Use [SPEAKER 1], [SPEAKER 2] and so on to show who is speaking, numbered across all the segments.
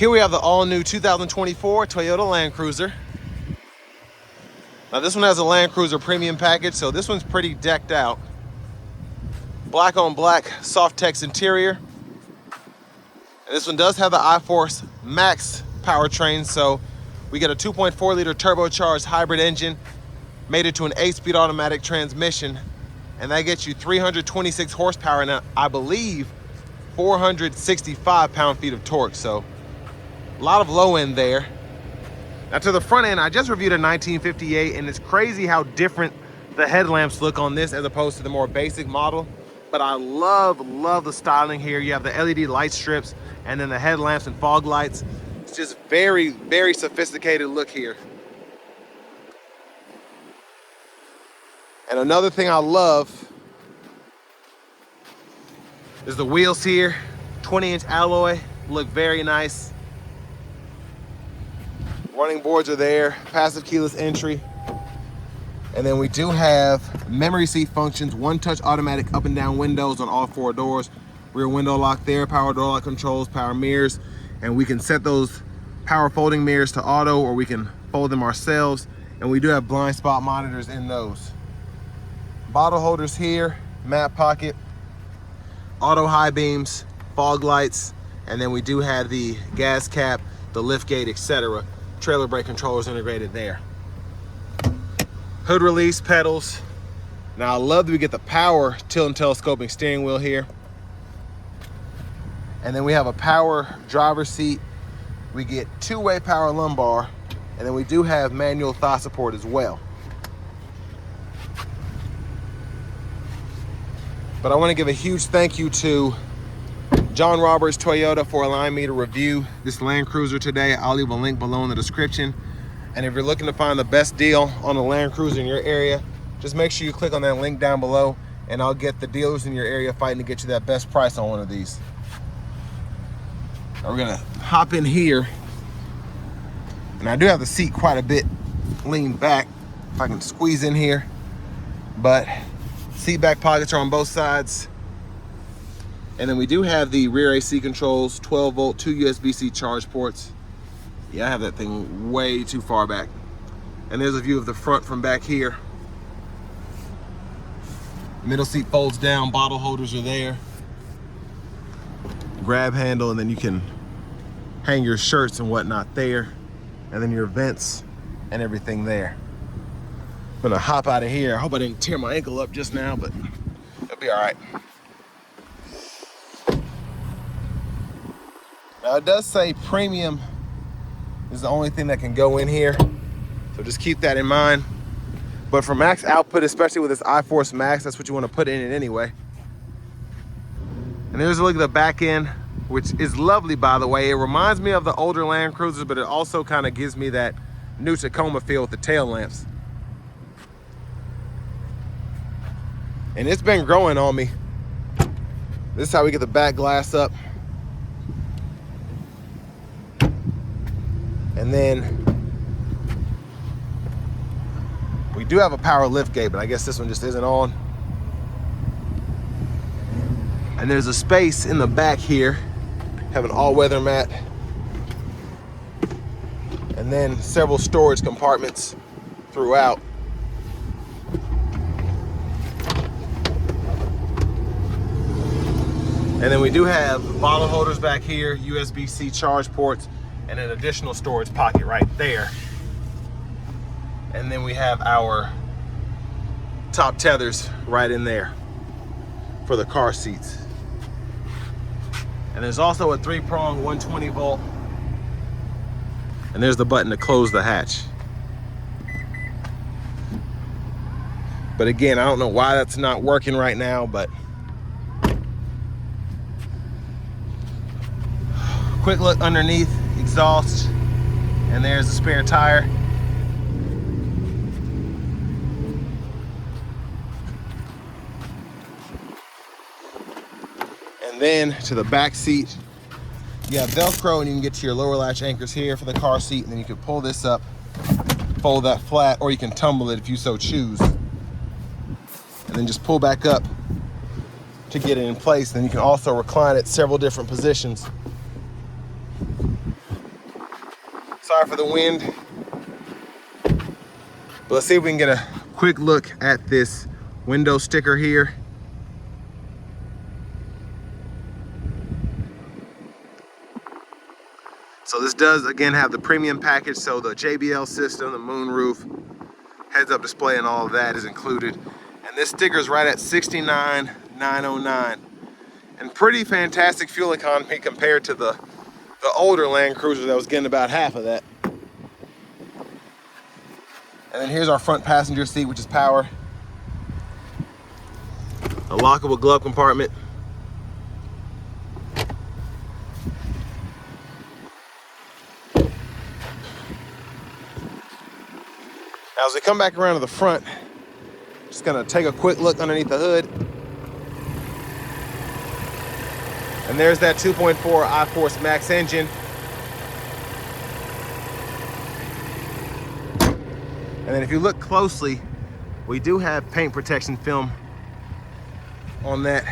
[SPEAKER 1] Here we have the all-new 2024 Toyota Land Cruiser. Now this one has a Land Cruiser premium package, so this one's pretty decked out. Black on black, soft text interior. And this one does have the iForce Max powertrain, so we get a 2.4 liter turbocharged hybrid engine, made it to an 8-speed automatic transmission, and that gets you 326 horsepower and I believe 465 pound-feet of torque, so a lot of low end there. Now to the front end, I just reviewed a 1958, and it's crazy how different the headlamps look on this as opposed to the more basic model. But I love the styling here. You have the LED light strips and then the headlamps and fog lights. It's just very sophisticated look here. And another thing I love is the wheels here. 20-inch alloy, look very nice. Running boards are there, passive keyless entry. And then we do have memory seat functions, one-touch automatic up and down windows on all 4 doors, rear window lock there, power door lock controls, power mirrors, and we can set those power folding mirrors to auto, or we can fold them ourselves, and we do have blind spot monitors in those. Bottle holders here, map pocket, auto high beams, fog lights, and then we do have the gas cap, the lift gate, etc. Trailer brake controllers integrated there. Hood release, pedals. Now I love that we get the power tilt and telescoping steering wheel here. And then we have a power driver's seat. We get 2-way power lumbar, and then we do have manual thigh support as well. But I want to give a huge thank you to John Roberts Toyota for allowing me to review this Land Cruiser today. I'll leave a link below in the description. And if you're looking to find the best deal on a Land Cruiser in your area, just make sure you click on that link down below, and I'll get the dealers in your area fighting to get you that best price on one of these. Now we're gonna hop in here, and I do have the seat quite a bit leaned back, if I can squeeze in here, but seat back pockets are on both sides. And then we do have the rear AC controls, 12 volt, 2 USB-C charge ports. Yeah, I have that thing way too far back. And there's a view of the front from back here. Middle seat folds down, bottle holders are there. Grab handle, and then you can hang your shirts and whatnot there. And then your vents and everything there. I'm gonna hop out of here. I hope I didn't tear my ankle up just now, but it'll be all right. Now it does say premium is the only thing that can go in here, so just keep that in mind. But for max output, especially with this iForce Max, that's what you want to put in it anyway. And there's a look at the back end, which is lovely, by the way. It reminds me of the older Land Cruisers, but it also kind of gives me that new Tacoma feel with the tail lamps. And it's been growing on me. This is how we get the back glass up. And then we do have a power lift gate, but I guess this one just isn't on. And there's a space in the back here, have an all-weather mat, and then several storage compartments throughout. And then we do have bottle holders back here, USB-C charge ports, and an additional storage pocket right there. And then we have our top tethers right in there for the car seats. And there's also a 3-prong 120 volt. And there's the button to close the hatch. But again, I don't know why that's not working right now, but quick look underneath, exhaust, and there's the spare tire. And then to the back seat, you have Velcro, and you can get to your lower latch anchors here for the car seat, and then you can pull this up, fold that flat, or you can tumble it if you so choose. And then just pull back up to get it in place. Then you can also recline it several different positions. Sorry for the wind. But let's see if we can get a quick look at this window sticker here. So this does, again, have the premium package. So the JBL system, the moonroof, heads-up display, and all of that is included. And this sticker is right at $69,909. And pretty fantastic fuel economy compared to the older Land Cruiser that was getting about half of that. And then here's our front passenger seat, which is power. A lockable glove compartment. Now, as we come back around to the front, just gonna take a quick look underneath the hood. And there's that 2.4 I-Force Max engine. And then if you look closely, we do have paint protection film on that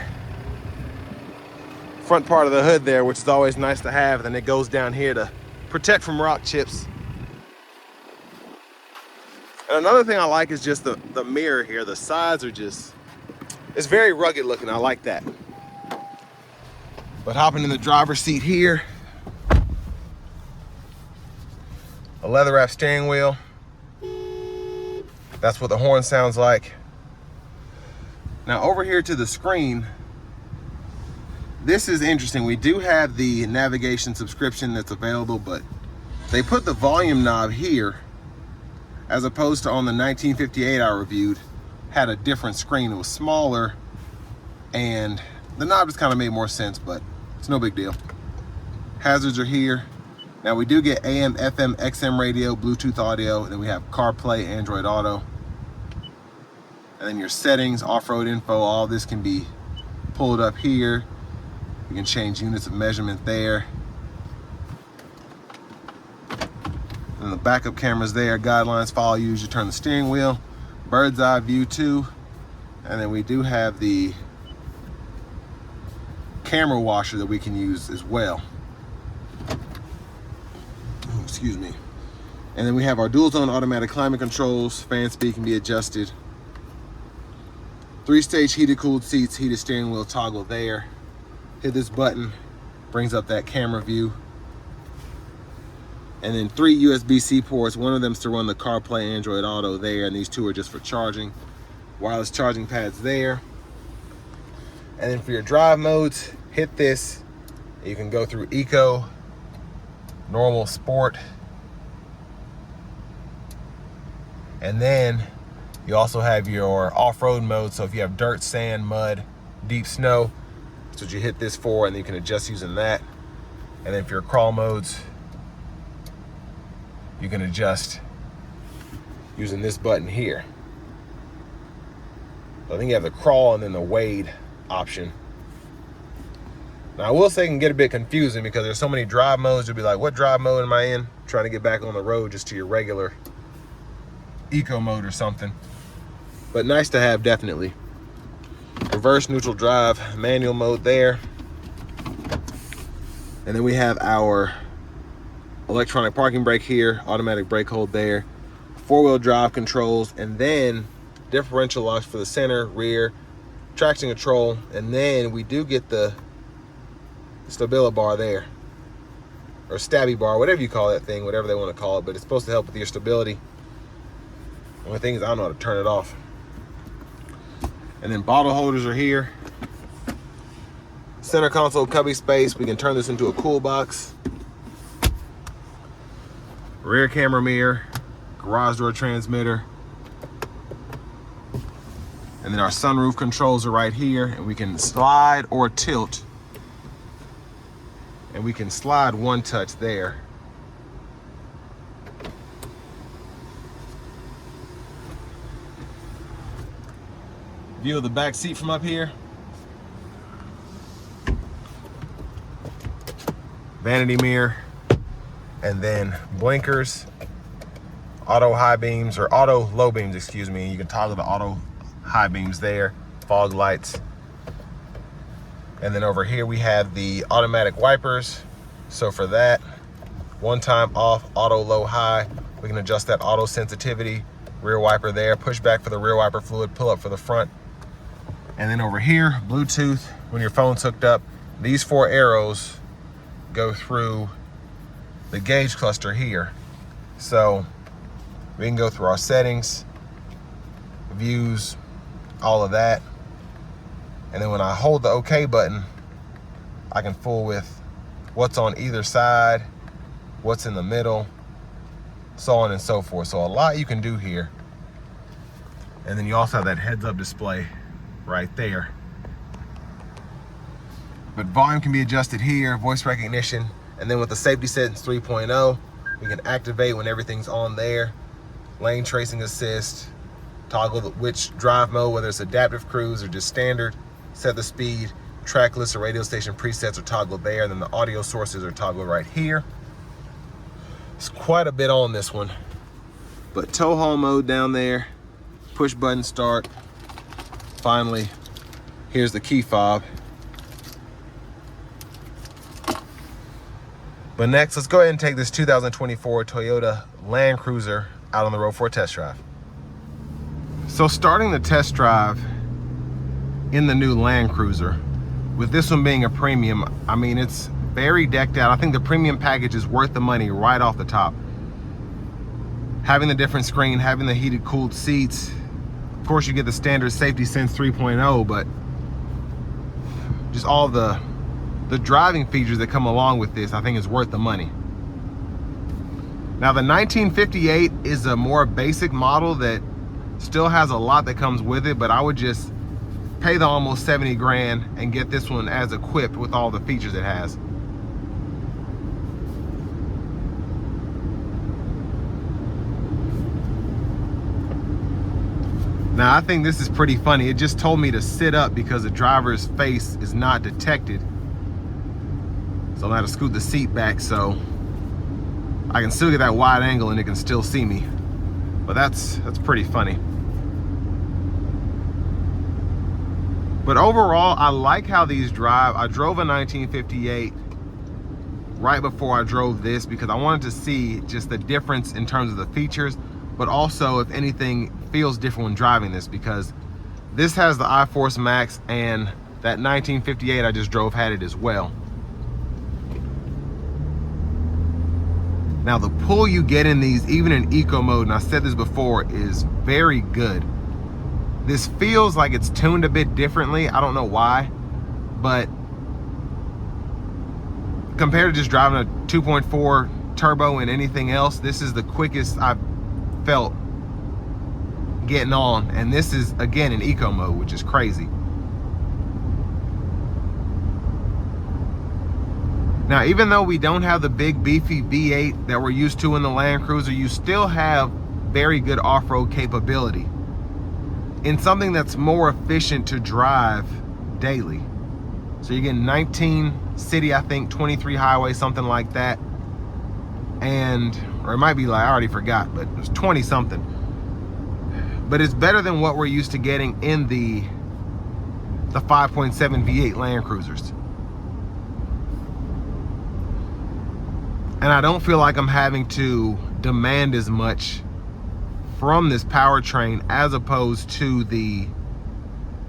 [SPEAKER 1] front part of the hood there, which is always nice to have. Then it goes down here to protect from rock chips. And another thing I like is just the mirror here. The sides are just, it's very rugged looking. I like that. But hopping in the driver's seat here, a leather wrap steering wheel. That's what the horn sounds like. Now over here to the screen, this is interesting. We do have the navigation subscription that's available, but they put the volume knob here as opposed to on the 1958 I reviewed, had a different screen. It was smaller and the knob just kind of made more sense, but it's no big deal. Hazards are here. Now we do get AM, FM, XM radio, Bluetooth audio, and then we have CarPlay, Android Auto. And then your settings, off-road info, all this can be pulled up here. You can change units of measurement there. And the backup cameras there, guidelines, follow you as you turn the steering wheel, bird's eye view too. And then we do have the camera washer that we can use as well. Oh, excuse me. And then we have our dual zone automatic climate controls, fan speed can be adjusted. 3-stage heated cooled seats, heated steering wheel toggle there. Hit this button, brings up that camera view. And then 3 USB-C ports. One of them's to run the CarPlay, Android Auto there, and these 2 are just for charging. Wireless charging pads there. And then for your drive modes, hit this. You can go through Eco, Normal, Sport. And then you also have your off-road mode. So if you have dirt, sand, mud, deep snow, that's what you hit this for, and you can adjust using that. And then for your crawl modes, you can adjust using this button here. So I think you have the crawl and then the wade option. Now I will say it can get a bit confusing because there's so many drive modes. You'll be like, what drive mode am I in? Trying to get back on the road just to your regular eco mode or something. But nice to have, definitely. Reverse, neutral drive, manual mode there. And then we have our electronic parking brake here, automatic brake hold there, 4-wheel drive controls, and then differential locks for the center, rear, traction control, and then we do get the stability bar there, or stabby bar, whatever you call that thing, whatever they want to call it, but it's supposed to help with your stability. Only thing is I don't know how to turn it off. And then bottle holders are here. Center console cubby space, we can turn this into a cool box. Rear camera mirror, garage door transmitter. And then our sunroof controls are right here, and we can slide or tilt. And we can slide one touch there. View of the back seat from up here. Vanity mirror. And then blinkers, auto high beams, or auto low beams, excuse me. You can toggle the auto high beams there, fog lights. And then over here we have the automatic wipers. So for that, One time off, auto low high. We can adjust that auto sensitivity. Rear wiper there, push back for the rear wiper fluid, pull up for the front. And then over here, Bluetooth, when your phone's hooked up, these 4 arrows go through the gauge cluster here. So we can go through our settings, views, all of that. And then when I hold the OK button, I can fool with what's on either side, what's in the middle, so on and so forth. So a lot you can do here. And then you also have that heads-up display right there. But volume can be adjusted here, voice recognition, and then with the safety settings 3.0, we can activate when everything's on there. Lane tracing assist, toggle which drive mode, whether it's adaptive cruise or just standard, set the speed, track list or radio station presets are toggled there, and then the audio sources are toggled right here. It's quite a bit on this one. But tow haul mode down there, push button start. Finally, here's the key fob. But next, let's go ahead and take this 2024 Toyota Land Cruiser out on the road for a test drive. So starting the test drive in the new Land Cruiser, with this one being a premium, I mean, it's very decked out. I think the premium package is worth the money right off the top. Having the different screen, having the heated cooled seats. Of course, you get the standard Safety Sense 3.0, but just all the driving features that come along with this, I think is worth the money. Now the 1958 is a more basic model that still has a lot that comes with it, but I would just pay the almost 70 grand and get this one as equipped with all the features it has. Now I think this is pretty funny. It just told me to sit up because the driver's face is not detected. So I'm gonna have to scoot the seat back so I can still get that wide angle and it can still see me. But that's pretty funny. But overall, I like how these drive. I drove a 1958 right before I drove this because I wanted to see just the difference in terms of the features, but also if anything feels different when driving this, because this has the iForce Max and that 1958 I just drove had it as well. Now the pull you get in these, even in eco mode, and I said this before, is very good. This feels like it's tuned a bit differently. I don't know why, but compared to just driving a 2.4 turbo and anything else, this is the quickest I've felt getting on. And this is, again, in eco mode, which is crazy. Now, even though we don't have the big beefy V8 that we're used to in the Land Cruiser, you still have very good off-road capability in something that's more efficient to drive daily. So you get 19 city, I think 23 highway, something like that. And, or it might be like, I already forgot, but it was 20 something. But it's better than what we're used to getting in the 5.7 V8 Land Cruisers. And I don't feel like I'm having to demand as much from this powertrain as opposed to the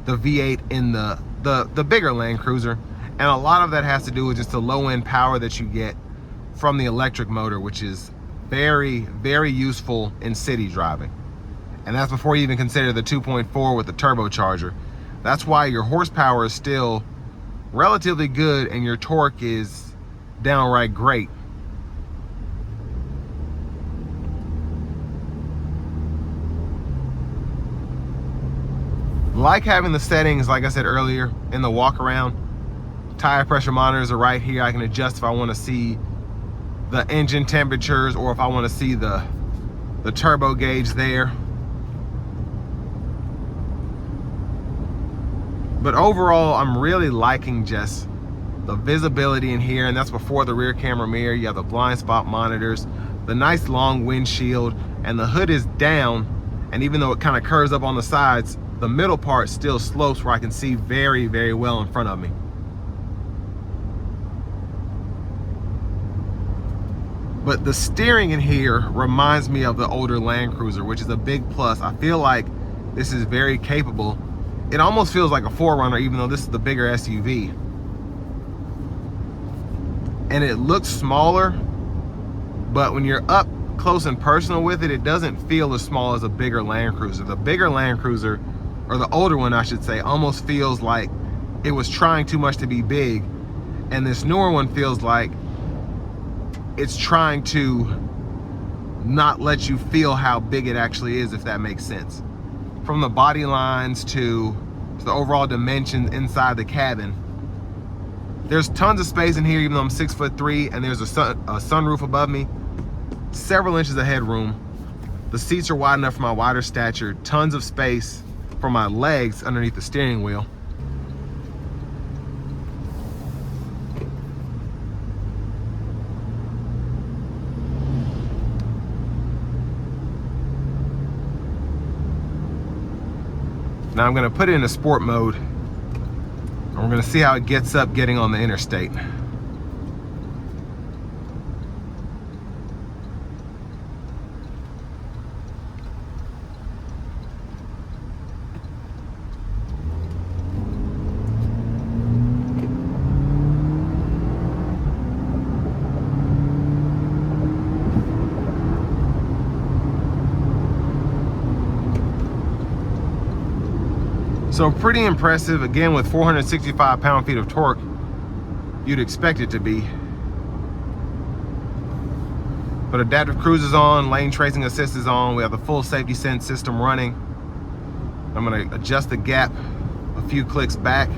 [SPEAKER 1] V8 in the bigger Land Cruiser. And a lot of that has to do with just the low end power that you get from the electric motor, which is very, very useful in city driving. And that's before you even consider the 2.4 with the turbocharger. That's why your horsepower is still relatively good and your torque is downright great. Like having the settings, like I said earlier, in the walk around. Tire pressure monitors are right here. I can adjust if I want to see the engine temperatures or if I want to see the turbo gauge there. But overall, I'm really liking just the visibility in here, and that's before the rear camera mirror. You have the blind spot monitors, the nice long windshield, and the hood is down, and even though it kind of curves up on the sides, the middle part still slopes where I can see very, very well in front of me. But the steering in here reminds me of the older Land Cruiser, which is a big plus. I feel like this is very capable. It almost feels like a 4Runner, even though this is the bigger SUV. And it looks smaller, but when you're up close and personal with it, it doesn't feel as small as a bigger Land Cruiser. The bigger Land Cruiser, or the older one I should say, almost feels like it was trying too much to be big. And this newer one feels like it's trying to not let you feel how big it actually is, if that makes sense. From the body lines to the overall dimensions inside the cabin. There's tons of space in here, even though I'm 6'3", and there's a sunroof above me. Several inches of headroom. The seats are wide enough for my wider stature. Tons of space for my legs underneath the steering wheel. Now I'm gonna put it in a sport mode, and we're gonna see how it gets up getting on the interstate. So pretty impressive, again, with 465 pound-feet of torque. You'd expect it to be. But adaptive cruise is on, lane tracing assist is on, we have the full safety sense system running. I'm gonna adjust the gap a few clicks back.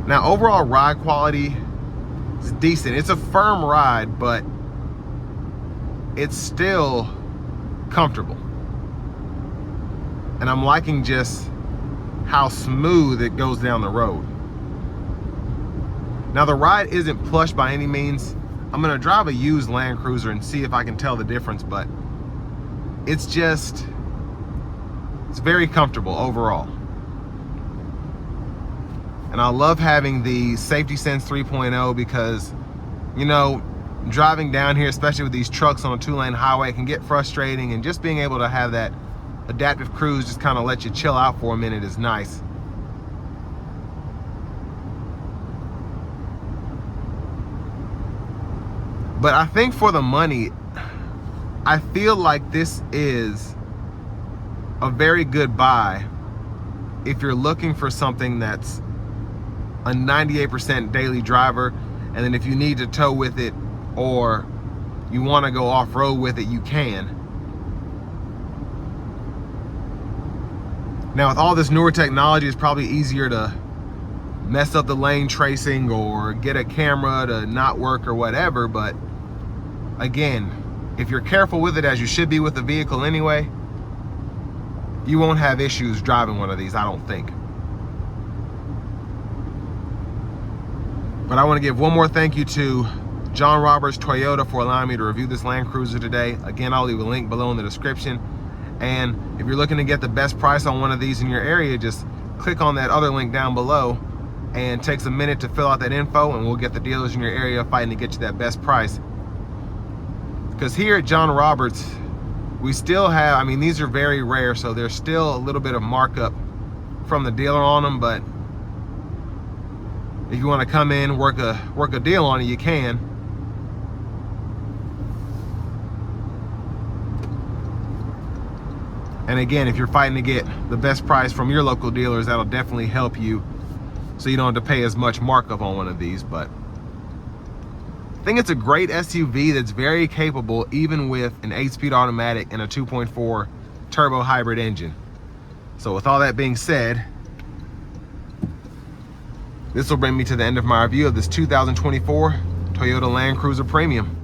[SPEAKER 1] Now overall ride quality is decent. It's a firm ride, but it's still comfortable. And I'm liking just how smooth it goes down the road. Now the ride isn't plush by any means. I'm gonna drive a used Land Cruiser and see if I can tell the difference, but it's very comfortable overall. And I love having the Safety Sense 3.0 because, you know, driving down here, especially with these trucks on a 2-lane highway, can get frustrating, and just being able to have that adaptive cruise just kind of let you chill out for a minute is nice. But I think for the money, I feel like this is a very good buy if you're looking for something that's a 98% daily driver, and then if you need to tow with it or you want to go off-road with it, you can. Now with all this newer technology, it's probably easier to mess up the lane tracing or get a camera to not work or whatever, but again, if you're careful with it, as you should be with the vehicle anyway, you won't have issues driving one of these, I don't think. But I want to give one more thank you to John Roberts Toyota for allowing me to review this Land Cruiser today. Again, I'll leave a link below in the description. And if you're looking to get the best price on one of these in your area, just click on that other link down below, and it takes a minute to fill out that info, and we'll get the dealers in your area fighting to get you that best price. Because here at John Roberts, we still have, I mean, these are very rare, so there's still a little bit of markup from the dealer on them, but if you want to come in, work a deal on it, you can. And again, if you're fighting to get the best price from your local dealers, that'll definitely help you, so you don't have to pay as much markup on one of these. But I think it's a great SUV that's very capable, even with an 8-speed automatic and a 2.4 turbo hybrid engine. So with all that being said, this will bring me to the end of my review of this 2024 Toyota Land Cruiser Premium.